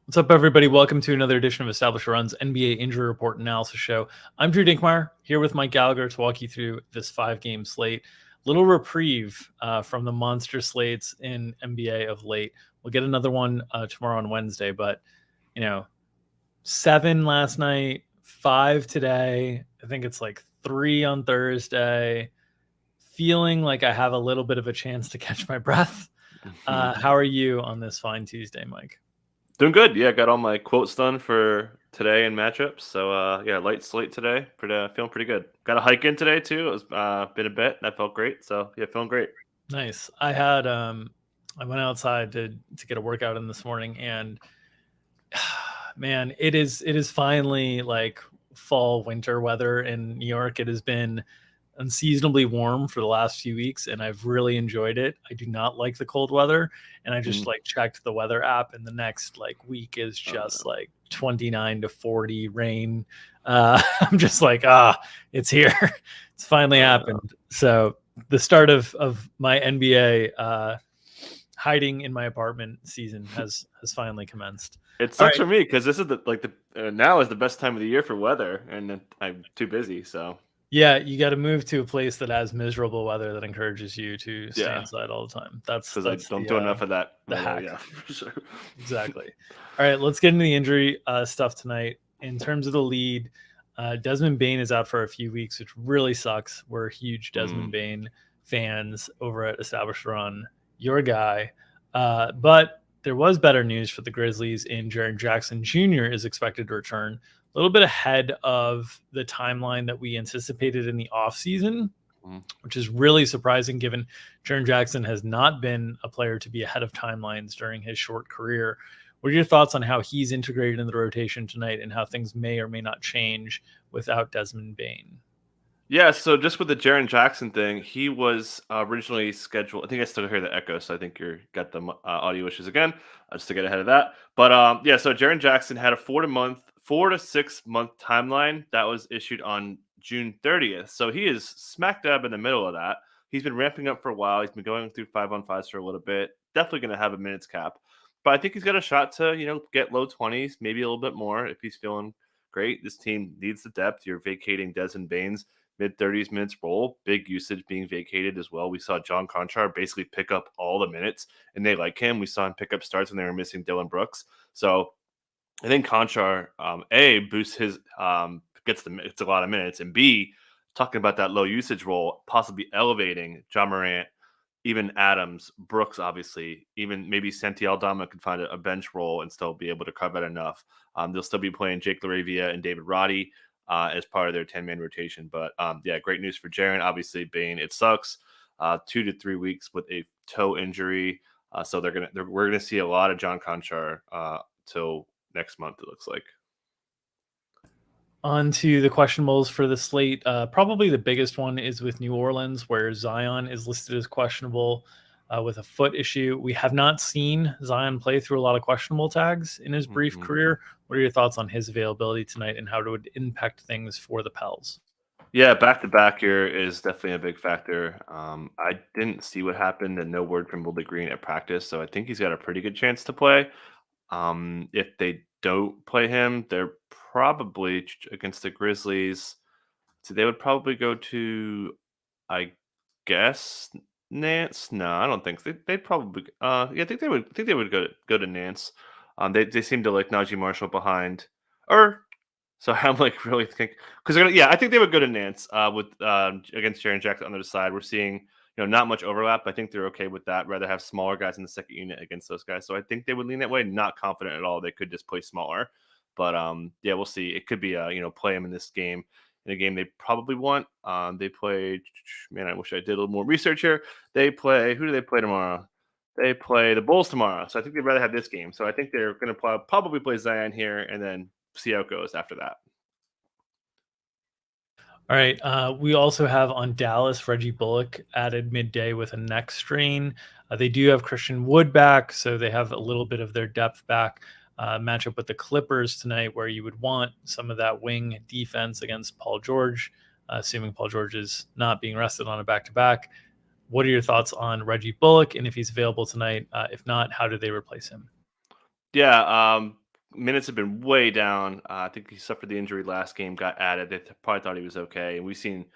What's up, everybody? Welcome to another edition of Established Run's NBA Injury Report Analysis Show. I'm Drew Dinkmeyer, here with Mike Gallagher to walk you through this 5-game slate. Little reprieve from the monster slates in NBA of late. We'll get another one tomorrow on Wednesday, but 7 last night, 5 today. I think it's like 3 on Thursday. Feeling like I have a little bit of a chance to catch my breath. How are you on this fine Tuesday, Mike? Doing good. Yeah, got all my quotes done for today and matchups. So light slate today. Feeling pretty good. Got a hike in today too. It was been a bit. That felt great. So yeah, feeling great. Nice. I had I went outside to get a workout in this morning, and man, it is finally like fall winter weather in New York. It has been unseasonably warm for the last few weeks, and I've really enjoyed it. I do not like the cold weather, and I just checked the weather app, and the next week is just 29 to 40 rain. I'm just like, it's here. It's finally happened. So the start of my NBA hiding in my apartment season has finally commenced. It sucks for me because this is now is the best time of the year for weather, and I'm too busy. So yeah, you got to move to a place that has miserable weather that encourages you to stay inside all the time. That's because I don't do enough of that. The hack. Yeah, for sure. Exactly. All right, let's get into the injury stuff tonight. In terms of the lead, Desmond Bane is out for a few weeks, which really sucks. We're huge Desmond Bane fans over at Established Run, your guy. But there was better news for the Grizzlies, and Jaren Jackson Jr. is expected to return a little bit ahead of the timeline that we anticipated in the offseason, which is really surprising given Jaren Jackson has not been a player to be ahead of timelines during his short career. What are your thoughts on how he's integrated in the rotation tonight and how things may or may not change without Desmond Bane? Yeah, so just with the Jaren Jackson thing, he was originally scheduled. I think I still hear the echo, so I think you got the audio issues again, just to get ahead of that. But so Jaren Jackson had a 4 to 6 month timeline that was issued on June 30th. So he is smack dab in the middle of that. He's been ramping up for a while. He's been going through 5-on-5s for a little bit. Definitely going to have a minutes cap, but I think he's got a shot to get low 20s, maybe a little bit more if he's feeling great. This team needs the depth. You're vacating Desmond Bane's mid-30s minutes role, big usage being vacated as well. We saw John Conchar basically pick up all the minutes, and they like him. We saw him pick up starts when they were missing Dillon Brooks. So I think Conchar, A, boosts his gets a lot of minutes, and B, talking about that low usage role, possibly elevating John Morant, even Adams, Brooks, obviously, even maybe Santi Aldama could find a bench role and still be able to carve out enough. They'll still be playing Jake LaRavia and David Roddy as part of their 10-man rotation. But great news for Jaren. Obviously, Bane, it sucks. 2 to 3 weeks with a toe injury. So we're gonna see a lot of John Conchar till next month, it looks like. On to the questionables for the slate. Probably the biggest one is with New Orleans, where Zion is listed as questionable with a foot issue. We have not seen Zion play through a lot of questionable tags in his brief career. What are your thoughts on his availability tonight and how it would impact things for the Pels? Yeah, back-to-back here is definitely a big factor. I didn't see what happened and no word from Willie Green at practice, so I think he's got a pretty good chance to play. If they don't play him, they're probably against the Grizzlies. So they would probably go to, I guess, Nance. No, I don't think they'd probably. I think they would go to Nance. They seem to like Najee Marshall behind, so I'm really think because I think they would go to Nance with against Jaren Jackson on the other side. We're seeing not much overlap. I think they're okay with that. Rather have smaller guys in the second unit against those guys. So I think they would lean that way. Not confident at all. They could just play smaller, but we'll see. It could be play them in this game. In a game they probably want. They play. Man, I wish I did a little more research here. They play. Who do they play tomorrow? They play the Bulls tomorrow. So I think they'd rather have this game. So I think they're going to probably play Zion here and then see how it goes after that. All right. We also have on Dallas, Reggie Bullock added midday with a neck strain. They do have Christian Wood back, so they have a little bit of their depth back. Matchup with the Clippers tonight, where you would want some of that wing defense against Paul George, assuming Paul George is not being rested on a back-to-back. What are your thoughts on Reggie Bullock, and if he's available tonight? If not, how do they replace him? Yeah, minutes have been way down. I think he suffered the injury last game, got added. They probably thought he was okay. And we've seen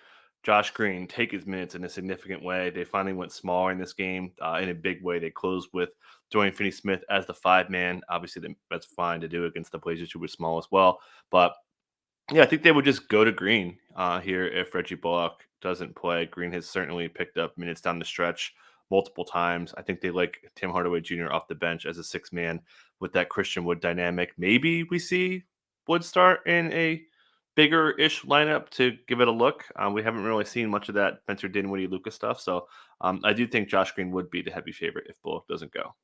Josh Green take his minutes in a significant way. They finally went smaller in this game in a big way. They closed with Dorian Finney-Smith as the 5-man. Obviously, that's fine to do against the Blazers, who were small as well. But yeah, I think they would just go to Green here if Reggie Bullock doesn't play. Green has certainly picked up minutes down the stretch multiple times. I think they like Tim Hardaway Jr. off the bench as a 6-man with that Christian Wood dynamic. Maybe we see Wood start in a bigger-ish lineup to give it a look. We haven't really seen much of that Spencer Dinwiddie Luka stuff, so I do think Josh Green would be the heavy favorite if Bullock doesn't go.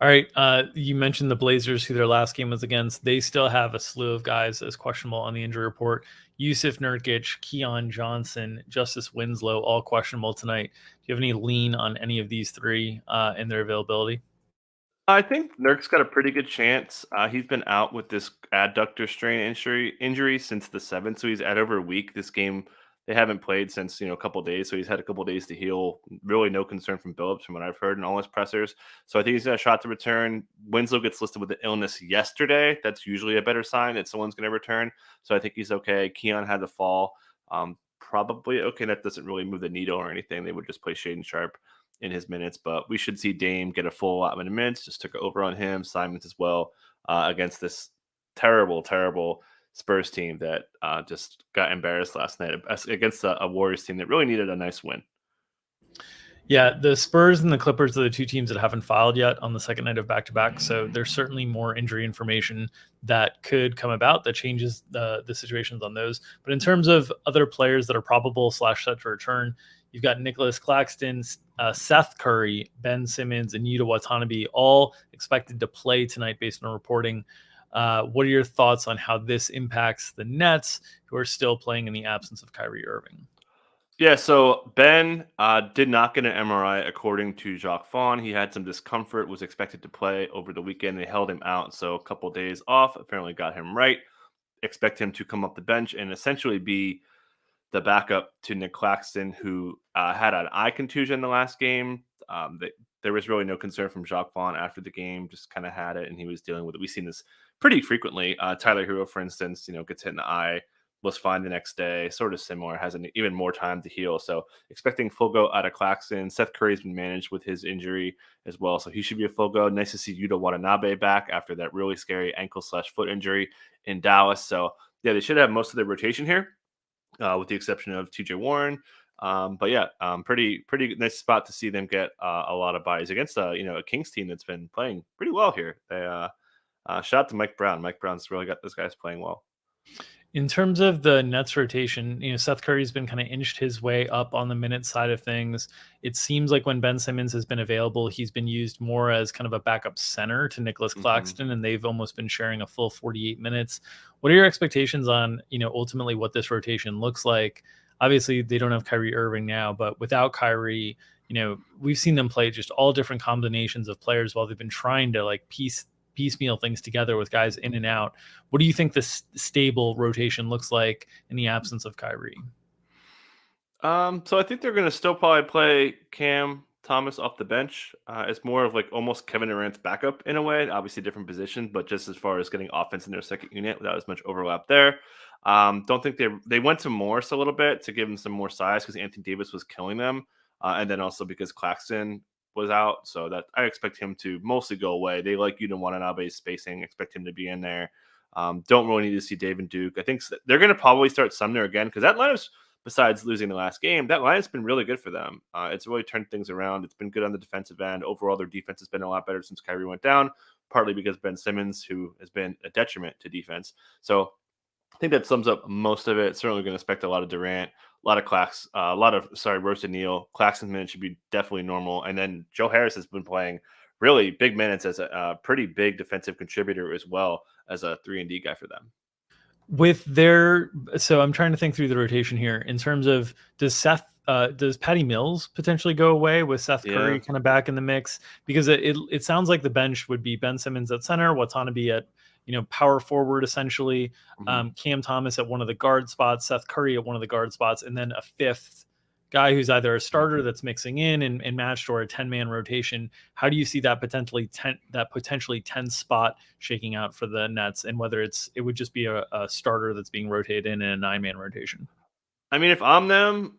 All right. You mentioned the Blazers, who their last game was against. They still have a slew of guys as questionable on the injury report. Yusuf Nurkic, Keon Johnson, Justice Winslow, all questionable tonight. Do you have any lean on any of these three in their availability? I think Nurk's got a pretty good chance. He's been out with this adductor strain injury since the 7th, so he's out over a week. This game they haven't played since a couple days, so he's had a couple days to heal. Really, no concern from Billups from what I've heard in all his pressers. So I think he's got a shot to return. Winslow gets listed with the illness yesterday. That's usually a better sign that someone's going to return. So I think he's okay. Keon had the fall. Probably okay. That doesn't really move the needle or anything. They would just play Shaden Sharp in his minutes, but we should see Dame get a full allotment of minutes. Just took over on him. Simons as well against this terrible, terrible Spurs team that just got embarrassed last night against a Warriors team that really needed a nice win. Yeah, the Spurs and the Clippers are the two teams that haven't filed yet on the second night of back-to-back, so there's certainly more injury information that could come about that changes the situations on those. But in terms of other players that are probable / set to return, you've got Nicholas Claxton, Seth Curry, Ben Simmons, and Yuta Watanabe all expected to play tonight based on reporting. What are your thoughts on how this impacts the Nets, who are still playing in the absence of Kyrie Irving? Yeah, so Ben did not get an MRI according to Jacques Vaughn. He had some discomfort, was expected to play over the weekend. They held him out, so a couple days off apparently got him right. Expect him to come up the bench and essentially be the backup to Nick Claxton, who had an eye contusion in the last game. There was really no concern from Jacques Vaughn after the game, just kind of had it, and he was dealing with it. We've seen this pretty frequently. Tyler Hero, for instance, gets hit in the eye, was fine the next day, sort of similar, has even more time to heal. So expecting full go out of Claxton. Seth Curry's been managed with his injury as well, so he should be a full go. Nice to see Yuta Watanabe back after that really scary ankle / foot injury in Dallas. So yeah, they should have most of their rotation here. With the exception of TJ Warren. But yeah, pretty nice spot to see them get a lot of buys against a Kings team that's been playing pretty well here. They shout out to Mike Brown. Mike Brown's really got those guys playing well. In terms of the Nets rotation, Seth Curry's been kind of inched his way up on the minute side of things. It seems like when Ben Simmons has been available, he's been used more as kind of a backup center to Nicholas Claxton, and they've almost been sharing a full 48 minutes. What are your expectations on, ultimately what this rotation looks like? Obviously, they don't have Kyrie Irving now, but without Kyrie, we've seen them play just all different combinations of players while they've been trying to piecemeal things together with guys in and out. What do you think this stable rotation looks like in the absence of Kyrie? So I think they're going to still probably play Cam Thomas off the bench. It's more of almost Kevin Durant's backup in a way, obviously different position, but just as far as getting offense in their second unit without as much overlap there. Don't think they went to Morris a little bit to give him some more size because Anthony Davis was killing them. And then also because Claxton was out, so that I expect him to mostly go away. They like Yuta Watanabe's spacing, expect him to be in there. Don't really need to see Dave and Duke. I think they're going to probably start Sumner again because that lineup's, besides losing the last game, that lineup's been really good for them. It's really turned things around. It's been good on the defensive end. Overall, their defense has been a lot better since Kyrie went down, partly because Ben Simmons, who has been a detriment to defense. So I think that sums up most of it. Certainly going to expect a lot of Durant, a lot of Royce O'Neal. Claxton's minutes should be definitely normal. And then Joe Harris has been playing really big minutes as a pretty big defensive contributor as well as a 3-and-D guy for them. So I'm trying to think through the rotation here in terms of does Patty Mills potentially go away with Seth Curry kind of back in the mix? Because it sounds like the bench would be Ben Simmons at center, Watanabe at power forward essentially, Cam Thomas at one of the guard spots, Seth Curry at one of the guard spots, and then a fifth guy who's either a starter that's mixing in and matched or a 10-man rotation. How do you see that potentially 10 spot shaking out for the Nets, and whether it would just be a starter that's being rotated in a 9-man rotation? I mean, if I'm them,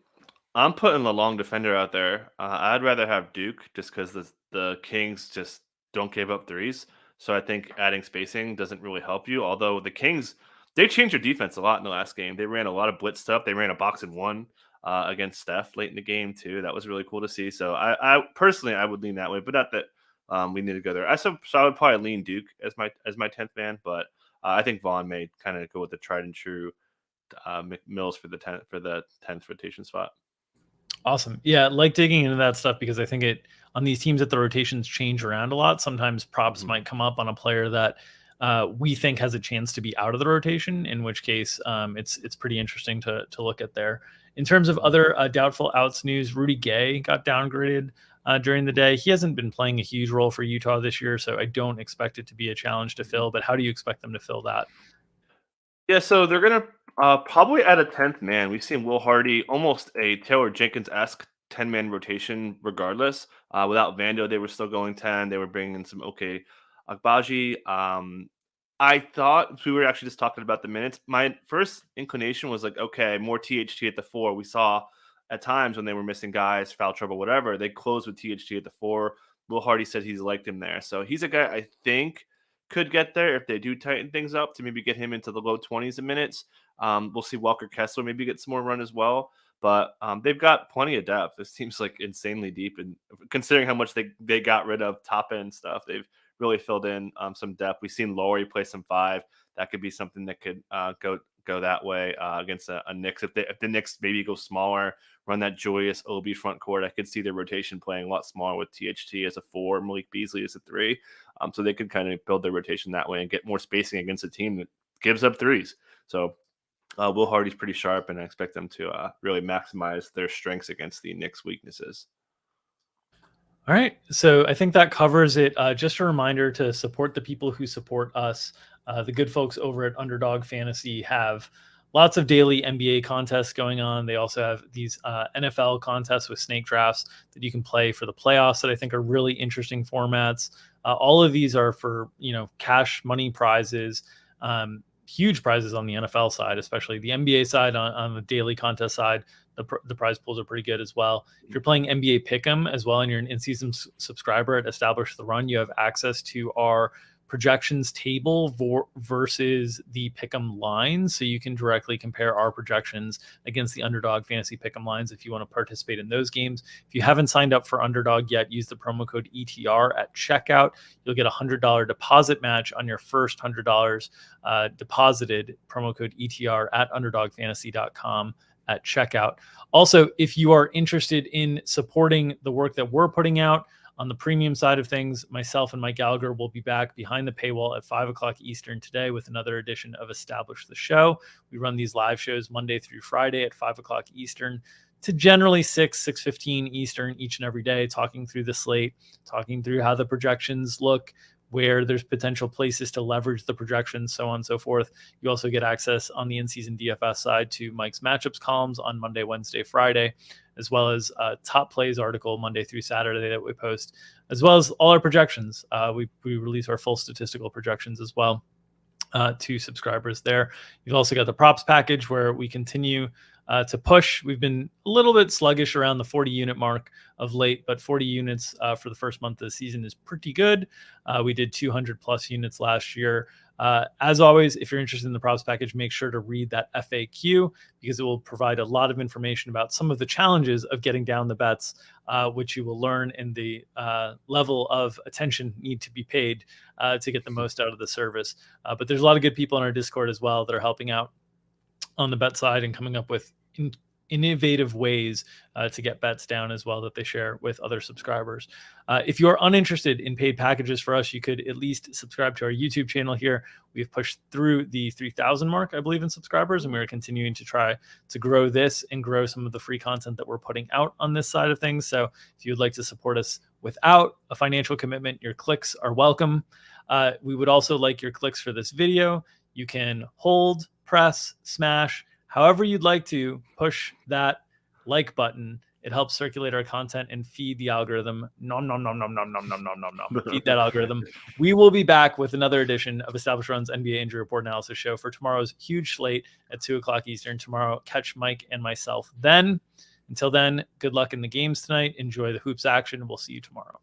I'm putting the long defender out there. I'd rather have Duke just because the Kings just don't give up threes. So I think adding spacing doesn't really help you. Although the Kings, they changed their defense a lot in the last game. They ran a lot of blitz stuff. They ran a box and one against Steph late in the game too. That was really cool to see. So I personally I would lean that way, but not that we need to go there. So I would probably lean Duke as my 10th man, but I think Vaughn may kind of go with the tried and true McMills for the 10th rotation spot. Awesome. Yeah, like digging into that stuff because I think it on these teams that the rotations change around a lot. Sometimes props might come up on a player that we think has a chance to be out of the rotation, in which case it's pretty interesting to look at there. In terms of other doubtful outs news, Rudy Gay got downgraded during the day. He hasn't been playing a huge role for Utah this year, so I don't expect it to be a challenge to fill. But how do you expect them to fill that? Yeah, so they're gonna probably add a 10th man. We've seen Will Hardy almost a Taylor Jenkins-esque 10-man rotation, regardless. Without Vando, they were still going 10. They were bringing in some Agbaji. I thought we were actually just talking about the minutes. My first inclination was like, okay, more THT at the 4. We saw at times when they were missing guys, foul trouble, whatever, they closed with THT at the 4. Will Hardy said he's liked him there. So he's a guy I think could get there if they do tighten things up to maybe get him into the low 20s in minutes. We'll see Walker Kessler maybe get some more run as well. But they've got plenty of depth. This team's like insanely deep. And considering how much they got rid of top end stuff, they've really filled in some depth. We've seen Laurie play some 5. That could be something that could go that way against a Knicks. If the Knicks maybe go smaller, run that Joyous Obi front court, I could see their rotation playing a lot smaller with THT as a 4, Malik Beasley as a 3. So they could kind of build their rotation that way and get more spacing against a team that gives up threes. So Will Hardy's pretty sharp, and I expect them to really maximize their strengths against the Knicks' weaknesses. All right. So I think that covers it. Just a reminder to support the people who support us. The good folks over at Underdog Fantasy have lots of daily NBA contests going on. They also have these NFL contests with snake drafts that you can play for the playoffs that I think are really interesting formats. All of these are for, cash money prizes, huge prizes on the NFL side, especially the NBA side. On the daily contest side, the prize pools are pretty good as well. If you're playing NBA Pick'em as well and you're an in-season subscriber at Establish the Run, you have access to our projections table versus the Pick'em lines. So you can directly compare our projections against the Underdog Fantasy Pick'em lines if you want to participate in those games. If you haven't signed up for Underdog yet, use the promo code ETR at checkout. You'll get a $100 deposit match on your first $100 deposited. Promo code ETR at underdogfantasy.com at checkout. Also, if you are interested in supporting the work that we're putting out on the premium side of things, myself and Mike Gallagher will be back behind the paywall at 5 o'clock Eastern today with another edition of Establish the Show. We run these live shows Monday through Friday at 5 o'clock Eastern to generally 6:15 Eastern each and every day, talking through the slate, talking through how the projections look, where there's potential places to leverage the projections, so on and so forth. You also get access on the in-season DFS side to Mike's matchups columns on Monday, Wednesday, Friday, as well as a top plays article Monday through Saturday that we post, as well as all our projections. We release our full statistical projections as well to subscribers there. You've also got the props package where we continue to push. We've been a little bit sluggish around the 40 unit mark of late, but 40 units for the first month of the season is pretty good. We did 200 plus units last year. As always, if you're interested in the props package, make sure to read that FAQ because it will provide a lot of information about some of the challenges of getting down the bets, which you will learn in the level of attention need to be paid to get the most out of the service. But there's a lot of good people in our Discord as well that are helping out on the bet side and coming up with innovative ways to get bets down as well that they share with other subscribers. If you are uninterested in paid packages for us, you could at least subscribe to our YouTube channel here. We've pushed through the 3,000 mark, I believe, in subscribers, and we're continuing to try to grow this and grow some of the free content that we're putting out on this side of things. So if you would like to support us without a financial commitment, your clicks are welcome. We would also like your clicks for this video. You can hold, press, smash, however you'd like to push that like button. It helps circulate our content and feed the algorithm. Nom nom nom nom nom nom nom nom nom nom. Feed that algorithm. We will be back with another edition of Established Run's NBA Injury Report Analysis Show for tomorrow's huge slate at 2:00 Eastern. Tomorrow, catch Mike and myself then. Until then, good luck in the games tonight. Enjoy the hoops action. We'll see you tomorrow.